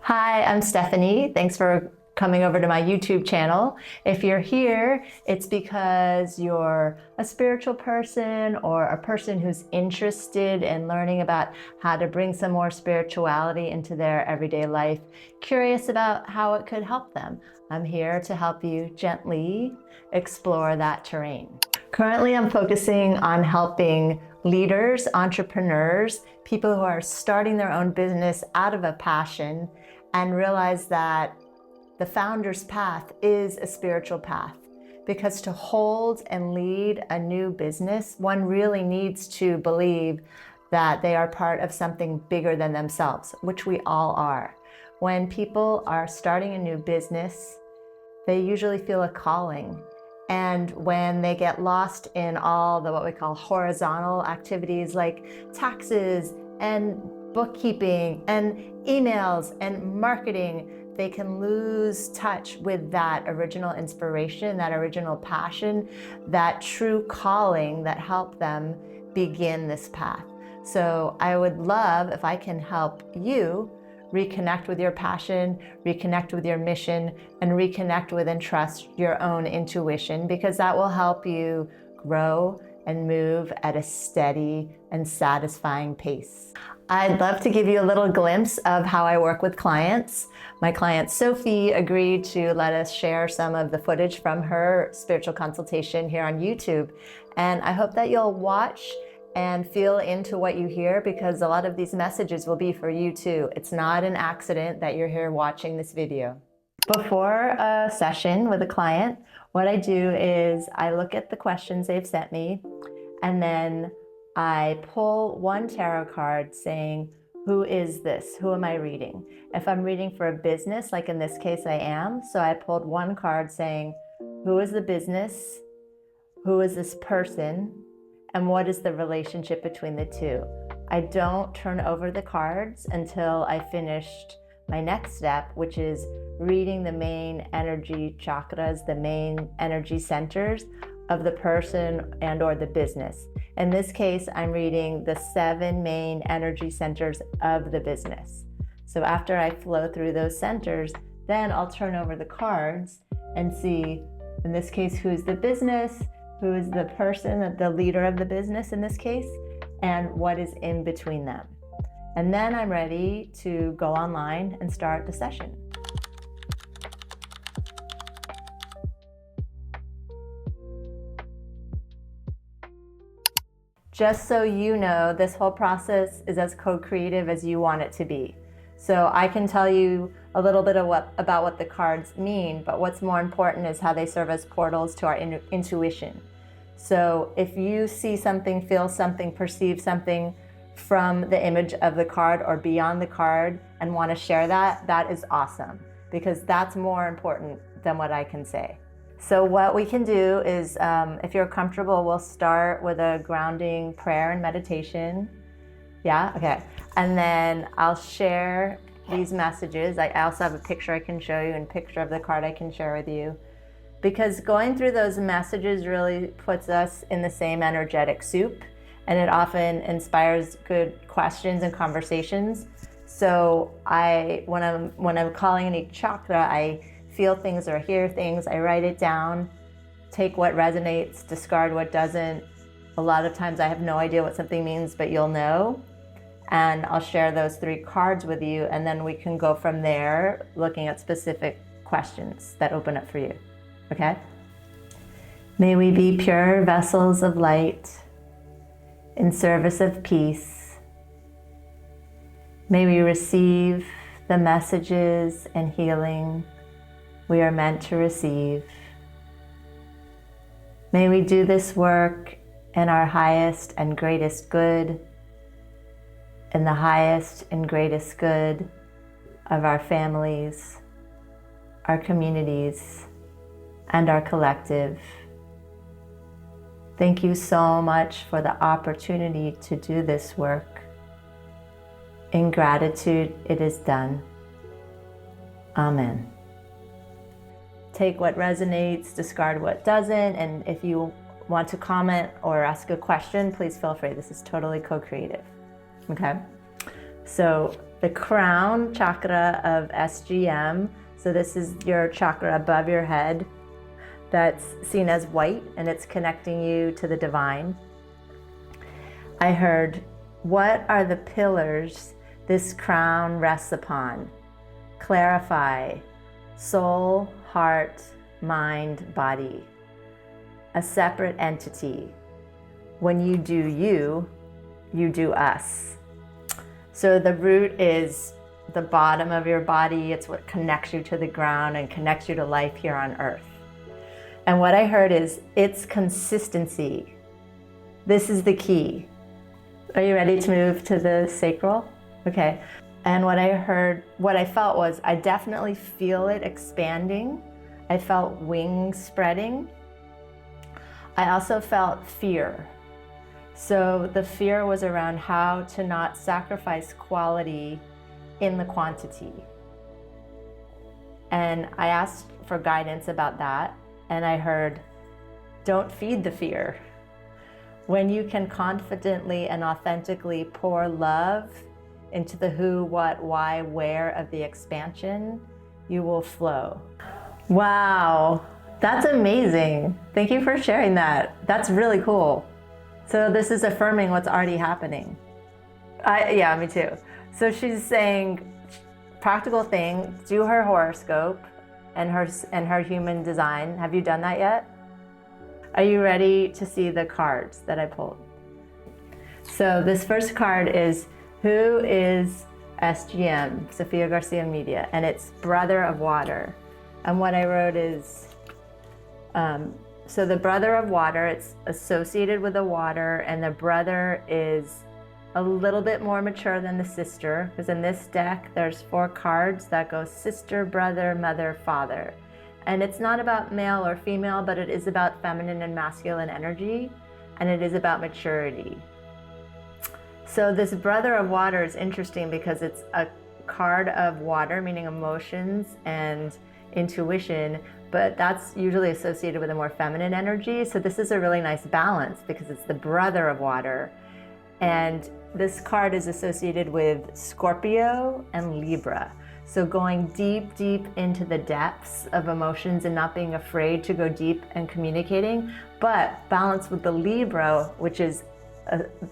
Hi, I'm Stephanie. Thanks for coming over to my YouTube channel. If you're here, it's because you're a spiritual person or a person who's interested in learning about how to bring some more spirituality into their everyday life, curious about how it could help them. I'm here to help you gently explore that terrain. Currently, I'm focusing on helping leaders, entrepreneurs, people who are starting their own business out of a passion and realize that the founder's path is a spiritual path. Because to hold and lead a new business, one really needs to believe that they are part of something bigger than themselves, which we all are. When people are starting a new business, they usually feel a calling. And when they get lost in all the what we call horizontal activities like taxes and bookkeeping and emails and marketing, they can lose touch with that original inspiration, that original passion, that true calling that helped them begin this path. So I would love if I can help you reconnect with your passion, reconnect with your mission, and reconnect with and trust your own intuition, because that will help you grow and move at a steady and satisfying pace. I'd love to give you a little glimpse of how I work with clients. My client Sophie agreed to let us share some of the footage from her spiritual consultation here on YouTube. And I hope that you'll watch and feel into what you hear, because a lot of these messages will be for you too. It's not an accident that you're here watching this video. Before a session with a client, what I do is I look at the questions they've sent me, and then I pull one tarot card saying, who is this? Who am I reading? If I'm reading for a business, like in this case I am, so I pulled one card saying, who is the business? Who is this person? And what is the relationship between the two? I don't turn over the cards until I finished my next step, which is reading the main energy chakras, the main energy centers of the person and or the business. In this case, I'm reading the 7 main energy centers of the business. So after I flow through those centers, then I'll turn over the cards and see, in this case, who's the business, who is the person, the leader of the business in this case, and what is in between them. And then I'm ready to go online and start the session. Just so you know, this whole process is as co-creative as you want it to be. So I can tell you a little bit of about what the cards mean, but what's more important is how they serve as portals to our intuition. So if you see something, feel something, perceive something from the image of the card or beyond the card and want to share that, that is awesome, because that's more important than what I can say. So what we can do is, if you're comfortable, we'll start with a grounding prayer and meditation. Yeah, okay. And then I'll share these messages. I also have a picture I can show you and a picture of the card I can share with you. Because going through those messages really puts us in the same energetic soup, and it often inspires good questions and conversations. So when I'm calling any chakra, I feel things or hear things, I write it down, take what resonates, discard what doesn't. A lot of times I have no idea what something means, but you'll know. And I'll share those 3 cards with you, and then we can go from there looking at specific questions that open up for you. Okay? May we be pure vessels of light in service of peace. May we receive the messages and healing we are meant to receive. May we do this work in our highest and greatest good, in the highest and greatest good of our families, our communities, and our collective. Thank you so much for the opportunity to do this work. In gratitude, it is done. Amen. Take what resonates, discard what doesn't, and if you want to comment or ask a question, please feel free. This is totally co-creative. Okay? So the crown chakra of SGM. So this is your chakra above your head that's seen as white, and it's connecting you to the divine. I heard, what are the pillars this crown rests upon? Clarify, soul, heart, mind, body. A separate entity. When you do you, you do us. So the root is the bottom of your body. It's what connects you to the ground and connects you to life here on earth. And what I heard is, it's consistency. This is the key. Are you ready to move to the sacral? Okay. And what I felt was, I definitely feel it expanding. I felt wings spreading. I also felt fear. So the fear was around how to not sacrifice quality in the quantity. And I asked for guidance about that. And I heard, don't feed the fear. When you can confidently and authentically pour love into the who, what, why, where of the expansion, you will flow. Wow, that's amazing. Thank you for sharing that. That's really cool. So this is affirming what's already happening. Yeah, me too. So she's saying, practical thing, do her horoscope and her human design. Have you done that yet? Are you ready to see the cards that I pulled? So this first card is, who is SGM, Sofia Garcia Media, and it's brother of water. And what I wrote is, so the brother of water, it's associated with the water, and the brother is a little bit more mature than the sister, because in this deck, there's 4 cards that go sister, brother, mother, father. And it's not about male or female, but it is about feminine and masculine energy, and it is about maturity. So this brother of water is interesting because it's a card of water, meaning emotions and intuition, but that's usually associated with a more feminine energy. So this is a really nice balance because it's the brother of water. And this card is associated with Scorpio and Libra. So going deep, deep into the depths of emotions and not being afraid to go deep and communicating, but balanced with the Libra, which is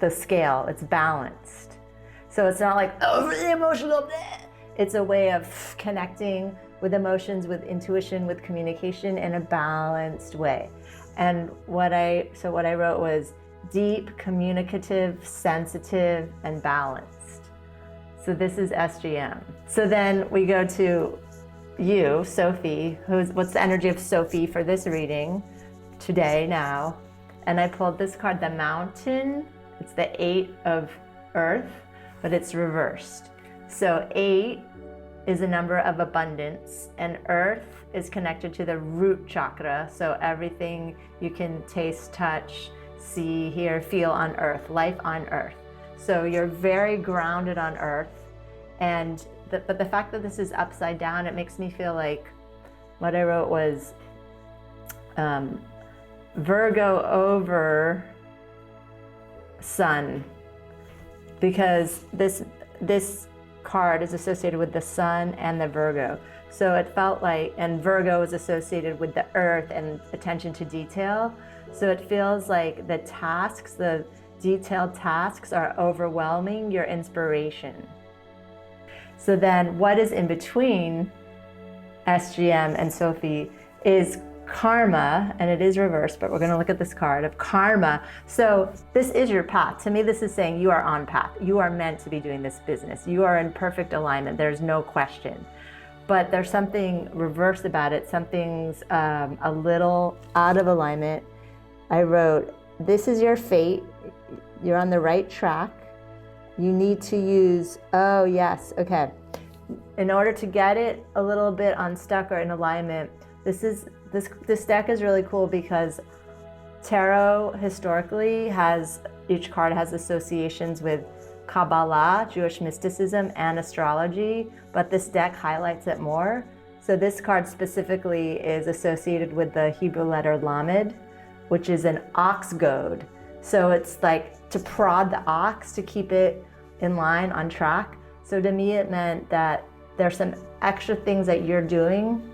the scale, it's balanced. So it's not like overly emotional, bleh. It's a way of connecting with emotions, with intuition, with communication in a balanced way. And what I wrote was deep, communicative, sensitive, and balanced. So this is SGM. So then we go to you, Sophie, what's the energy of Sophie for this reading today, now? And I pulled this card, the Mountain. It's the 8 of Earth, but it's reversed. So 8 is a number of abundance, and Earth is connected to the root chakra. So everything you can taste, touch, see, hear, feel on Earth, life on Earth. So you're very grounded on Earth. And but the fact that this is upside down, it makes me feel like what I wrote was Virgo over Sun, because this card is associated with the Sun and the Virgo. So it felt like, and Virgo is associated with the Earth and attention to detail. So it feels like the tasks, the detailed tasks, are overwhelming your inspiration. So then what is in between SGM and Sophie is karma, and it is reversed, but we're going to look at this card of karma. So this is your path. To me, this is saying you are on path. You are meant to be doing this business. You are in perfect alignment. There's no question. But there's something reversed about it. Something's a little out of alignment. I wrote, this is your fate. You're on the right track. You need to use, oh yes, okay. In order to get it a little bit unstuck or in alignment, this deck is really cool because tarot historically each card has associations with Kabbalah, Jewish mysticism, and astrology, but this deck highlights it more. So this card specifically is associated with the Hebrew letter Lamed, which is an ox goad. So it's like to prod the ox to keep it in line, on track. So to me, it meant that there's some extra things that you're doing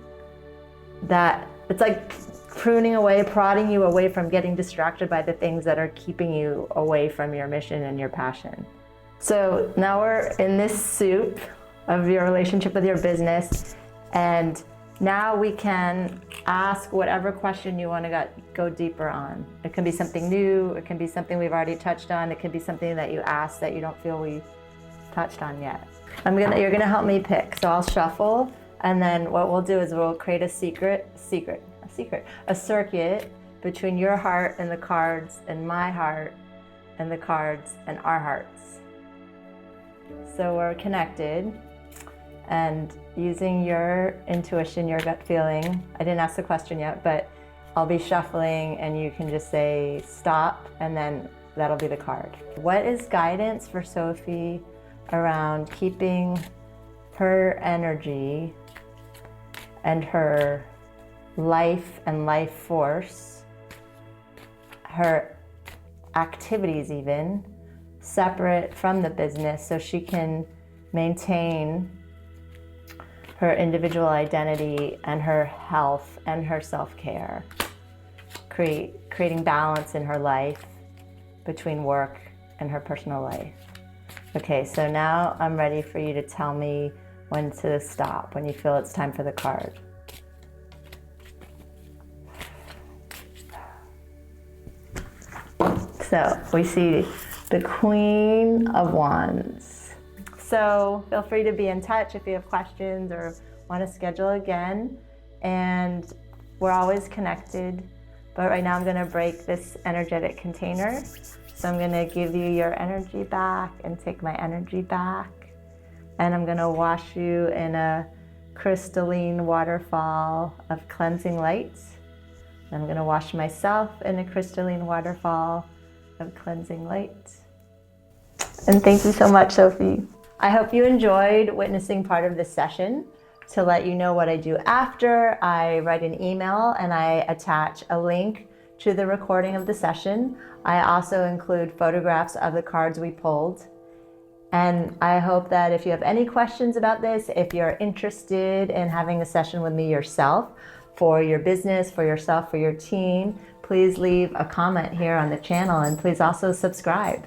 that it's like pruning away, prodding you away from getting distracted by the things that are keeping you away from your mission and your passion. So now we're in this soup of your relationship with your business, and now we can ask whatever question you want to go deeper on. It can be something new, it can be something we've already touched on, it can be something that you asked that you don't feel we touched on yet. You're gonna help me pick, so I'll shuffle, and then what we'll do is we'll create a circuit between your heart and the cards and my heart and the cards and our hearts. So we're connected, and using your intuition, your gut feeling, I didn't ask the question yet, but I'll be shuffling and you can just say stop, and then that'll be the card. What is guidance for Sophie around keeping her energy and her life and life force, her activities even, separate from the business so she can maintain her individual identity and her health and her self-care, creating balance in her life between work and her personal life. Okay, so now I'm ready for you to tell me when to stop, when you feel it's time for the card. So we see the Queen of Wands. So feel free to be in touch if you have questions or want to schedule again. And we're always connected. But right now I'm going to break this energetic container. So I'm going to give you your energy back and take my energy back. And I'm going to wash you in a crystalline waterfall of cleansing light. I'm going to wash myself in a crystalline waterfall of cleansing light. And thank you so much, Sophie. I hope you enjoyed witnessing part of this session. To let you know what I do after, I write an email and I attach a link to the recording of the session. I also include photographs of the cards we pulled. And I hope that if you have any questions about this, if you're interested in having a session with me yourself, for your business, for yourself, for your team, please leave a comment here on the channel, and please also subscribe.